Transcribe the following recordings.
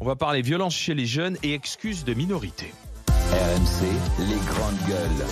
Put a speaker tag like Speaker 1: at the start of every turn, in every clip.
Speaker 1: On va parler violence chez les jeunes et excuses de minorité.
Speaker 2: RMC, les grandes gueules.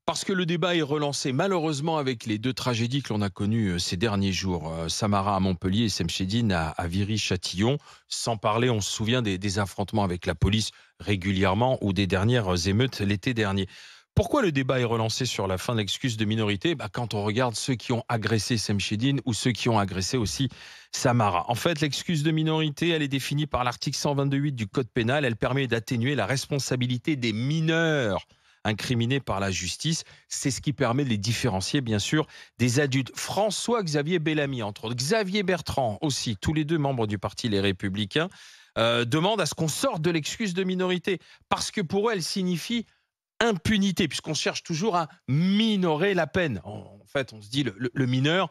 Speaker 1: Parce que le débat est relancé malheureusement avec les deux tragédies que l'on a connues ces derniers jours. Samara à Montpellier et Semchedine à Viry-Châtillon. Sans parler, on se souvient des affrontements avec la police régulièrement ou des dernières émeutes l'été dernier. Pourquoi le débat est relancé sur la fin de l'excuse de minorité ? Quand on regarde ceux qui ont agressé Semchedine ou ceux qui ont agressé aussi Samara. En fait, l'excuse de minorité, elle est définie par l'article 122.8 du Code pénal. Elle permet d'atténuer la responsabilité des mineurs incriminés par la justice. C'est ce qui permet de les différencier, bien sûr, des adultes. François-Xavier Bellamy, entre autres, Xavier Bertrand aussi, tous les deux membres du parti Les Républicains, demandent à ce qu'on sorte de l'excuse de minorité. Parce que pour eux, elle signifie impunité, puisqu'on cherche toujours à minorer la peine. En fait, on se dit, le mineur,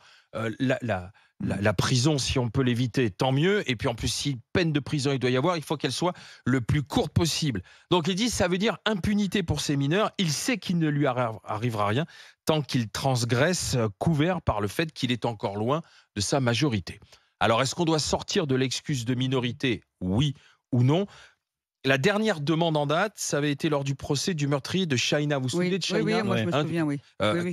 Speaker 1: la prison, si on peut l'éviter, tant mieux. Et puis en plus, si peine de prison il doit y avoir, il faut qu'elle soit le plus courte possible. Donc ils disent, ça veut dire impunité pour ces mineurs. Il sait qu'il ne lui arrivera rien tant qu'il transgresse, couvert par le fait qu'il est encore loin de sa majorité. Alors, est-ce qu'on doit sortir de l'excuse de minorité ? Oui ou non ? La dernière demande en date, ça avait été lors du procès du meurtrier de Chahina. Vous vous souvenez de Chahina ?
Speaker 3: Oui, moi je me souviens, oui.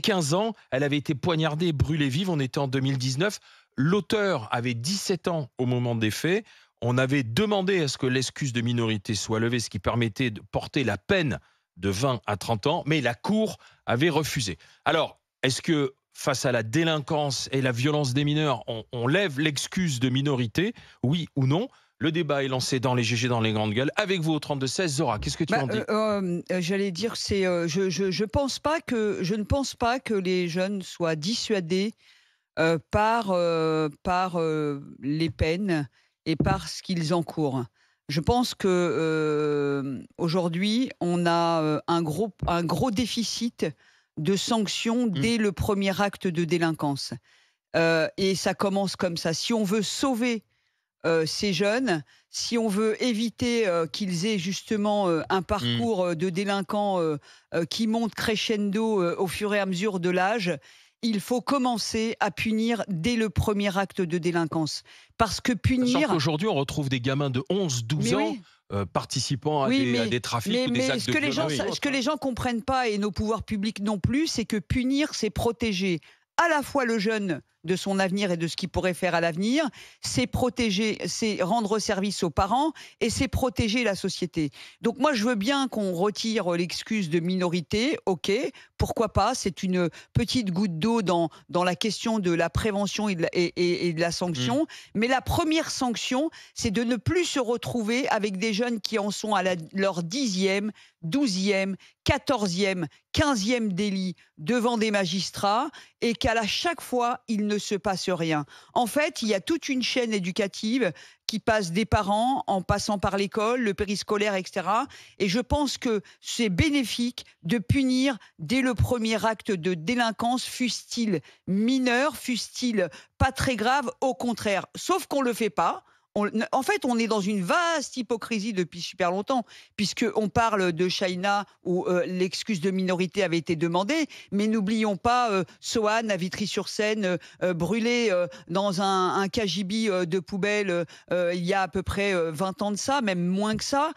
Speaker 1: 15 ans, elle avait été poignardée et brûlée vive. On était en 2019. L'auteur avait 17 ans au moment des faits. On avait demandé à ce que l'excuse de minorité soit levée, ce qui permettait de porter la peine de 20 à 30 ans, mais la Cour avait refusé. Alors, est-ce que face à la délinquance et la violence des mineurs, on lève l'excuse de minorité, oui ou non ? Le débat est lancé dans les GG, dans les grandes gueules. Avec vous au 32-16, Zora, qu'est-ce que tu en dis ?
Speaker 3: J'allais dire, je ne pense pas que les jeunes soient dissuadés par les peines et par ce qu'ils encourent. Je pense que aujourd'hui, on a un gros déficit de sanctions dès le premier acte de délinquance. Et ça commence comme ça. Si on veut sauver ces jeunes, si on veut éviter qu'ils aient justement un parcours de délinquants qui monte crescendo au fur et à mesure de l'âge, il faut commencer à punir dès le premier acte de délinquance. Parce que punir...
Speaker 1: Sachant qu'aujourd'hui, on retrouve des gamins de 11-12 ans participant à des trafics ou des actes de violence.
Speaker 3: Ce que les gens comprennent pas, et nos pouvoirs publics non plus, c'est que punir, c'est protéger à la fois le jeune de son avenir et de ce qu'il pourrait faire à l'avenir, c'est protéger, c'est rendre service aux parents et c'est protéger la société. Donc moi, je veux bien qu'on retire l'excuse de minorité, ok, pourquoi pas, c'est une petite goutte d'eau dans la question de la prévention et de la sanction, mais la première sanction, c'est de ne plus se retrouver avec des jeunes qui en sont à leur 10e, 12e, 14e, 15e délit devant des magistrats et qu'à chaque fois, ils ne se passe rien. En fait, il y a toute une chaîne éducative qui passe des parents, en passant par l'école, le périscolaire, etc. Et je pense que c'est bénéfique de punir dès le premier acte de délinquance, fût-il mineur, fût-il pas très grave, au contraire. Sauf qu'on ne le fait pas. En fait, on est dans une vaste hypocrisie depuis super longtemps, puisqu'on parle de Chahina où l'excuse de minorité avait été demandée, mais n'oublions pas Sohan à Vitry-sur-Seine, brûlé dans un cagibi de poubelle il y a à peu près 20 ans de ça, même moins que ça.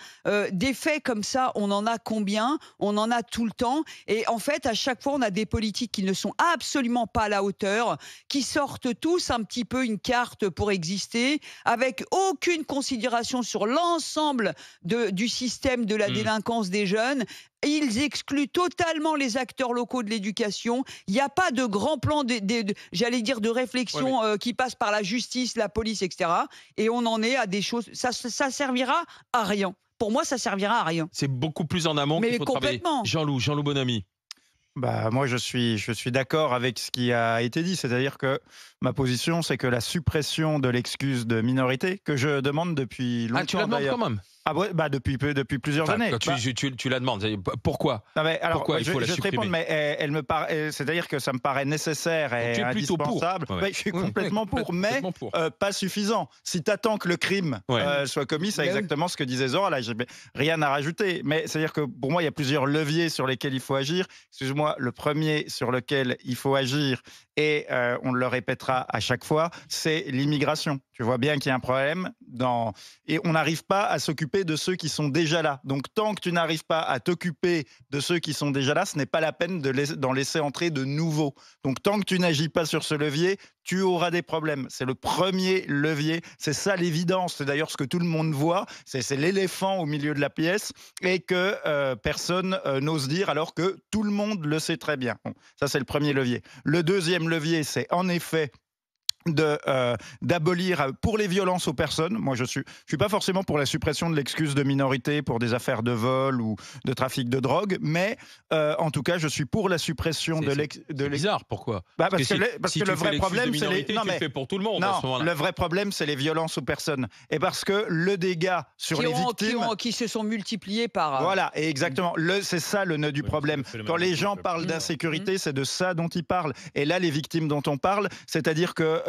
Speaker 3: Des faits comme ça, on en a combien ? On en a tout le temps. Et en fait, à chaque fois, on a des politiques qui ne sont absolument pas à la hauteur, qui sortent tous un petit peu une carte pour exister, avec aucune considération sur l'ensemble du système de la délinquance des jeunes. Ils excluent totalement les acteurs locaux de l'éducation. Il n'y a pas de grand plan, j'allais dire, de réflexion qui passe par la justice, la police, etc. Et on en est à des choses... Ça servira à rien. Pour moi, ça servira à rien.
Speaker 1: C'est beaucoup plus en amont qu'il faut travailler. Jean-Loup Bonamy.
Speaker 4: Moi, je suis d'accord avec ce qui a été dit. C'est-à-dire que ma position, c'est que la suppression de l'excuse de minorité, que je demande depuis longtemps.
Speaker 1: Ah, tu la demandes quand même ?
Speaker 4: Ah ouais, bah depuis plusieurs années.
Speaker 1: Quand tu la demandes, pourquoi?
Speaker 4: Non mais alors,
Speaker 1: Pourquoi il faut la
Speaker 4: je te réponds,
Speaker 1: supprimer?
Speaker 4: mais elle me paraît, c'est-à-dire que ça me paraît nécessaire et
Speaker 1: tu es plutôt pour.
Speaker 4: indispensable.
Speaker 1: Ouais.
Speaker 4: Ouais, je suis complètement pour, mais
Speaker 1: complètement pour.
Speaker 4: pas suffisant. Si tu attends que le crime soit commis, c'est
Speaker 3: Ben oui.
Speaker 4: exactement ce que disait Zora. Là, j'ai rien à rajouter. Mais c'est-à-dire que pour moi, il y a plusieurs leviers sur lesquels il faut agir. Excuse-moi, le premier sur lequel il faut agir, et on le répétera à chaque fois, c'est l'immigration. Tu vois bien qu'il y a un problème et on n'arrive pas à s'occuper de ceux qui sont déjà là. Donc tant que tu n'arrives pas à t'occuper de ceux qui sont déjà là, ce n'est pas la peine d'en laisser entrer de nouveaux. Donc tant que tu n'agis pas sur ce levier, tu auras des problèmes. C'est le premier levier. C'est ça l'évidence. C'est d'ailleurs ce que tout le monde voit. C'est l'éléphant au milieu de la pièce et que personne n'ose dire alors que tout le monde le sait très bien. Bon, ça, c'est le premier levier. Le deuxième levier, c'est en effet d'abolir pour les violences aux personnes. Moi, je suis pas forcément pour la suppression de l'excuse de minorité pour des affaires de vol ou de trafic de drogue, mais en tout cas, je suis pour la suppression de l'excuse.
Speaker 1: C'est bizarre, pourquoi?
Speaker 4: Parce que
Speaker 1: si
Speaker 4: le vrai problème, c'est les.
Speaker 1: Tu le fais pour tout le monde à ce moment-là.
Speaker 4: Le vrai problème, c'est les violences aux personnes. Et parce que le dégât sur les victimes.
Speaker 3: Qui se sont multipliés par.
Speaker 4: Voilà, et exactement. C'est ça le nœud du problème. Quand les gens parlent d'insécurité, c'est de ça dont ils parlent. Et là, les victimes dont on parle, c'est-à-dire que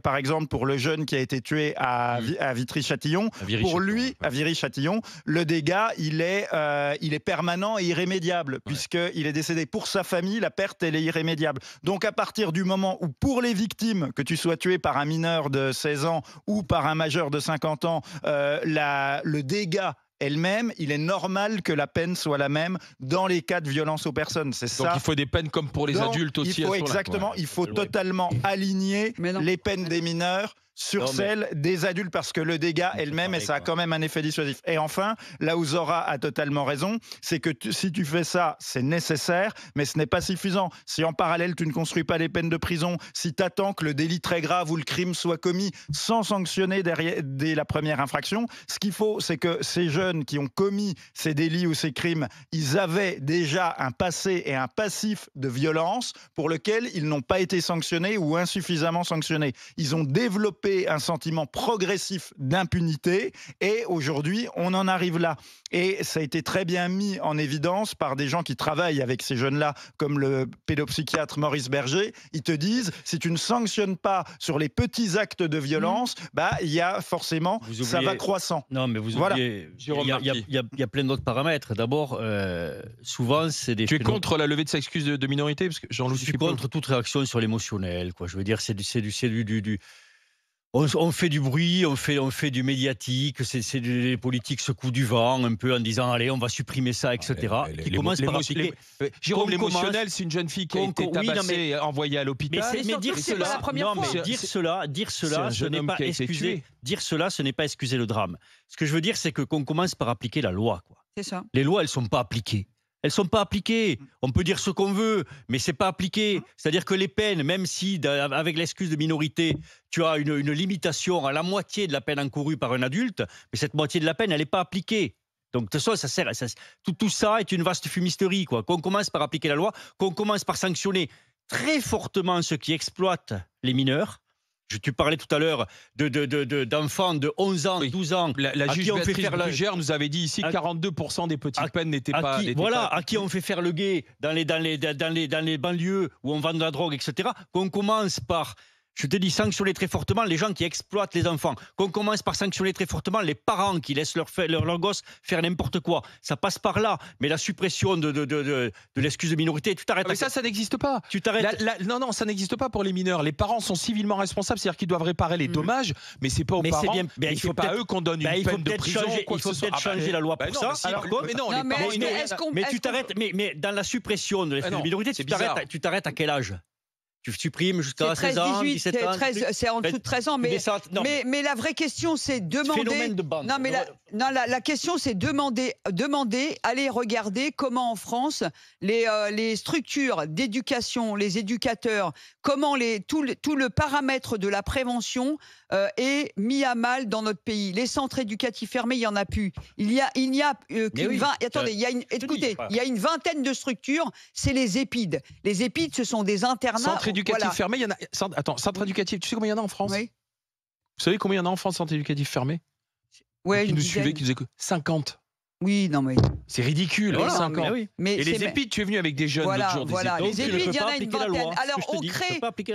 Speaker 4: par exemple, pour le jeune qui a été tué à Vitry-Châtillon, pour lui, à Viry-Châtillon, le dégât, il est permanent et irrémédiable, puisqu'il est décédé. Pour sa famille, la perte, elle est irrémédiable. Donc, à partir du moment où, pour les victimes, que tu sois tué par un mineur de 16 ans ou par un majeur de 50 ans, le dégât elle-même, il est normal que la peine soit la même dans les cas de violence aux personnes. C'est ça.
Speaker 1: Donc il faut des peines comme pour les adultes aussi.
Speaker 4: Il faut totalement aligner les peines des mineurs sur celle des adultes, parce que le dégât elle-même, et ça a quand même un effet dissuasif. Et enfin, là où Zora a totalement raison, c'est que si tu fais ça, c'est nécessaire, mais ce n'est pas suffisant. Si en parallèle, tu ne construis pas les peines de prison, si tu attends que le délit très grave ou le crime soit commis sans sanctionner dès la première infraction, ce qu'il faut, c'est que ces jeunes qui ont commis ces délits ou ces crimes, ils avaient déjà un passé et un passif de violence pour lequel ils n'ont pas été sanctionnés ou insuffisamment sanctionnés. Ils ont développé un sentiment progressif d'impunité et aujourd'hui, on en arrive là. Et ça a été très bien mis en évidence par des gens qui travaillent avec ces jeunes-là, comme le pédopsychiatre Maurice Berger. Ils te disent, si tu ne sanctionnes pas sur les petits actes de violence, il y a forcément, ça va croissant.
Speaker 5: Non, mais vous oubliez, il y a plein d'autres paramètres. D'abord, souvent, c'est des...
Speaker 1: Tu es contre la levée de cette excuse de minorité, parce que
Speaker 5: Je suis contre toute réaction sur l'émotionnel, quoi. Je veux dire, c'est du on fait du bruit, on fait du médiatique, les politiques secouent du vent un peu en disant allez, on va supprimer ça, etc.
Speaker 1: Jérôme, l'émotionnel, c'est une jeune fille qui a été tabassée et envoyée à l'hôpital.
Speaker 5: Mais dire cela, ce n'est pas excuser. Dire cela, ce n'est pas excuser le drame. Ce que je veux dire, c'est qu'on commence par appliquer la loi, quoi.
Speaker 3: C'est ça.
Speaker 5: Les lois, elles sont pas appliquées. Elles ne sont pas appliquées. On peut dire ce qu'on veut, mais ce n'est pas appliqué. C'est-à-dire que les peines, même si, avec l'excuse de minorité, tu as une limitation à la moitié de la peine encourue par un adulte, mais cette moitié de la peine, elle n'est pas appliquée. Donc, de toute façon, tout ça est une vaste fumisterie, quoi. Qu'on commence par appliquer la loi, qu'on commence par sanctionner très fortement ceux qui exploitent les mineurs. Tu parlais tout à l'heure d'enfants de 11 ans, 12 ans.
Speaker 1: La juge Béatrice Brugère nous avait dit ici que 42% des petites peines n'étaient pas...
Speaker 5: à qui on fait faire le guet dans les banlieues où on vend de la drogue, etc. Qu'on commence par... Je te dis, sanctionner très fortement les gens qui exploitent les enfants. Qu'on commence par sanctionner très fortement les parents qui laissent leurs gosses faire n'importe quoi. Ça passe par là. Mais la suppression de l'excuse de minorité, tu t'arrêtes.
Speaker 1: Mais ça n'existe pas.
Speaker 5: Tu t'arrêtes.
Speaker 1: Non, ça n'existe pas pour les mineurs. Les parents sont civilement responsables, c'est-à-dire qu'ils doivent réparer les dommages, mais c'est pas aux parents. Il faut pas à eux qu'on donne une peine de prison.
Speaker 5: Il faut peut-être changer la loi pour ça.
Speaker 3: Mais
Speaker 5: tu t'arrêtes. Mais dans la suppression de l'excuse de minorité, tu t'arrêtes à quel âge? Tu supprimes jusqu'à 16 ans, 17 ans.
Speaker 3: C'est en dessous de 13 ans. Mais la vraie question, c'est demander...
Speaker 5: Phénomène de bande.
Speaker 3: La question, c'est demander, aller regarder comment en France, les structures d'éducation, les éducateurs, comment tout le paramètre de la prévention est mis à mal dans notre pays. Les centres éducatifs fermés, il n'y en a plus. Il y a attendez, il y a une vingtaine de structures, c'est les EHPID. Les EHPID, ce sont des internats...
Speaker 1: Centre éducatif fermé, il y en a... Attends, centre éducatif, tu sais combien il y en a en France?
Speaker 3: Oui.
Speaker 1: Vous savez combien il y en a en France, centre éducatif fermé?
Speaker 3: Ouais,
Speaker 1: qui nous suivaient, qui faisaient 50.
Speaker 3: Oui, non mais...
Speaker 1: C'est ridicule,
Speaker 3: voilà,
Speaker 1: 5 ans.
Speaker 3: Mais
Speaker 1: et les EPID, tu es venu avec des jeunes l'autre jour.
Speaker 3: Voilà. Les EPID, il y en a une vingtaine. Alors,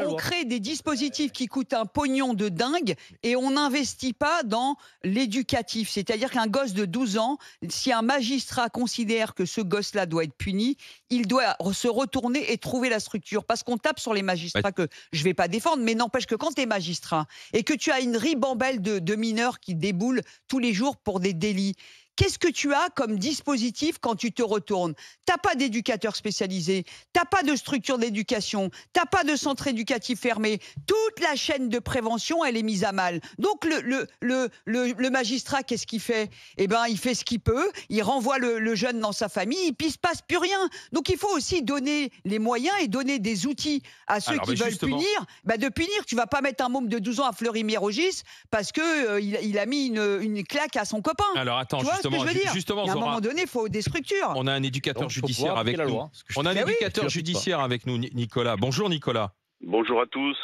Speaker 3: on crée des dispositifs qui coûtent un pognon de dingue et on n'investit pas dans l'éducatif. C'est-à-dire qu'un gosse de 12 ans, si un magistrat considère que ce gosse-là doit être puni, il doit se retourner et trouver la structure. Parce qu'on tape sur les magistrats que je ne vais pas défendre, mais n'empêche que quand tu es magistrat et que tu as une ribambelle de mineurs qui déboulent tous les jours pour des délits, qu'est-ce que tu as comme dispositif quand tu te retournes? T'as pas d'éducateur spécialisé, t'as pas de structure d'éducation, t'as pas de centre éducatif fermé. Toute la chaîne de prévention, elle est mise à mal. Donc le magistrat, qu'est-ce qu'il fait? Eh ben, il fait ce qu'il peut, il renvoie le jeune dans sa famille, et puis il se passe plus rien. Donc il faut aussi donner les moyens et donner des outils à ceux qui veulent punir. Bah, de punir, tu vas pas mettre un môme de 12 ans à Fleury-Mérogis parce que il a mis une claque à son copain.
Speaker 1: Alors attends, justement,
Speaker 3: à un moment donné, il faut des structures.
Speaker 1: On a un éducateur judiciaire avec nous. On a un éducateur judiciaire avec nous, Nicolas. Bonjour Nicolas.
Speaker 6: Bonjour à tous.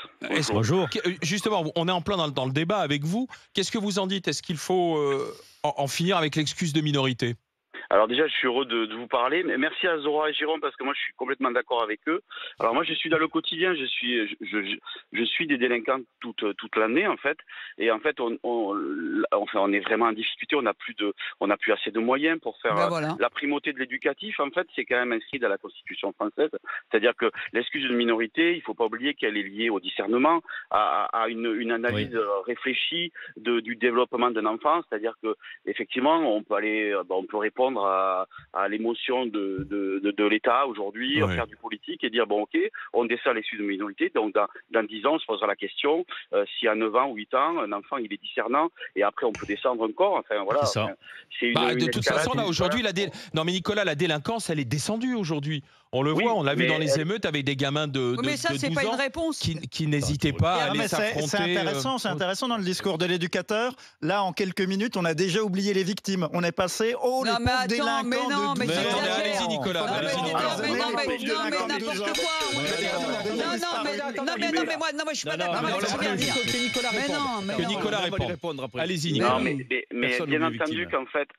Speaker 1: Bonjour. Justement, on est en plein dans le débat avec vous. Qu'est-ce que vous en dites? Est-ce qu'il faut en finir avec l'excuse de minorité?
Speaker 6: Alors déjà, je suis heureux de vous parler. Mais merci à Zora et Jérôme parce que moi, je suis complètement d'accord avec eux. Alors moi, je suis dans le quotidien. Je suis des délinquants toute l'année en fait. Et en fait, on est vraiment en difficulté. On n'a plus assez de moyens pour faire la primauté de l'éducatif. En fait, c'est quand même inscrit dans la Constitution française. C'est-à-dire que l'excuse de minorité, il ne faut pas oublier qu'elle est liée au discernement, à une analyse réfléchie du développement d'un enfant. C'est-à-dire que effectivement, on peut répondre à l'émotion de l'État aujourd'hui, faire du politique et dire bon ok, on descend l'excuse de minorité, donc dans 10 ans on se posera la question si à 9 ans ou 8 ans un enfant il est discernant et après on peut descendre encore, enfin voilà.
Speaker 1: C'est de toute façon là aujourd'hui non mais Nicolas, la délinquance elle est descendue aujourd'hui. On le voit, on l'a vu dans les émeutes avec des gamins de 12 ans qui n'hésitaient pas à aller s'affronter.
Speaker 4: C'est intéressant dans le discours de l'éducateur. Là, en quelques minutes, on a déjà oublié les victimes. On est passé les pauvres délinquants de 12 ans.
Speaker 1: Allez-y Nicolas.
Speaker 3: Non mais n'importe quoi. Non mais je suis pas d'accord avec ce que dire.
Speaker 1: Que Nicolas réponde. Allez-y Nicolas.
Speaker 6: Non mais bien entendu qu'en fait,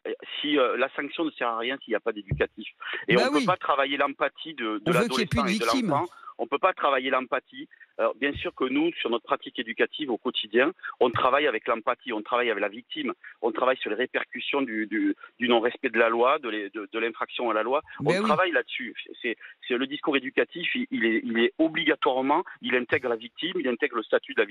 Speaker 6: si la sanction ne sert à rien s'il n'y a pas d'éducatif. Et on ne peut pas travailler l'empathie de l'adolescent et de l'enfant. On ne peut pas travailler l'empathie. Alors, bien sûr que nous, sur notre pratique éducative au quotidien, on travaille avec l'empathie, on travaille avec la victime, on travaille sur les répercussions du non-respect de la loi, de l'infraction à la loi. Travaille là-dessus. C'est le discours éducatif, il est obligatoirement, il intègre la victime, il intègre le statut de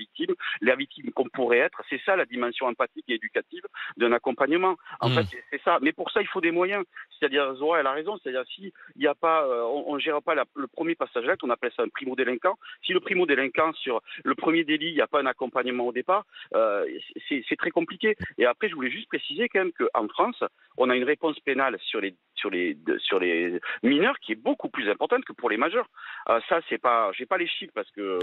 Speaker 6: la victime qu'on pourrait être. C'est ça la dimension empathique et éducative d'un accompagnement. En fait, c'est ça. Mais pour ça, il faut des moyens. C'est-à-dire, Zora, elle a raison. C'est-à-dire, s'il n'y a pas, on ne gère pas le premier passage à l'acte, on appelle ça un primo-délinquant. Si le primo-délinquant, sur le premier délit, il n'y a pas un accompagnement au départ, c'est très compliqué. Et après, je voulais juste préciser quand même qu'en France, on a une réponse pénale sur les mineurs qui est beaucoup plus importante que pour les majeurs. Ça, c'est pas, j'ai pas les chiffres parce que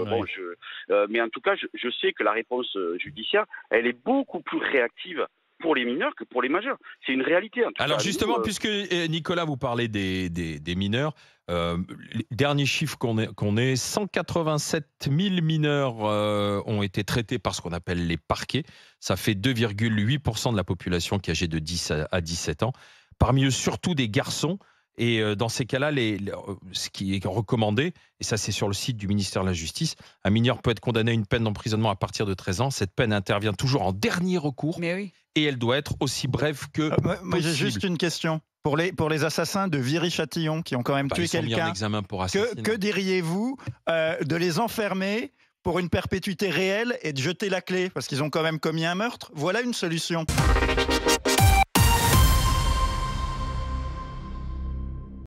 Speaker 6: mais en tout cas, je sais que la réponse judiciaire, elle est beaucoup plus réactive pour les mineurs que pour les majeurs. C'est une réalité. En tout
Speaker 1: Alors
Speaker 6: cas,
Speaker 1: justement, puisque Nicolas, vous parlez des mineurs, les derniers chiffres qu'on ait 187 000 mineurs ont été traités par ce qu'on appelle les parquets. Ça fait 2,8% de la population qui est âgée de 10 à 17 ans. Parmi eux, surtout des garçons. Et dans ces cas-là, ce qui est recommandé, et ça c'est sur le site du ministère de la Justice, un mineur peut être condamné à une peine d'emprisonnement à partir de 13 ans. Cette peine intervient toujours en dernier recours et elle doit être aussi brève que
Speaker 4: moi j'ai juste une question. Pour les assassins de Viry-Châtillon qui ont quand même tué quelqu'un, que diriez-vous de les enfermer pour une perpétuité réelle et de jeter la clé parce qu'ils ont quand même commis un meurtre? Voilà une solution.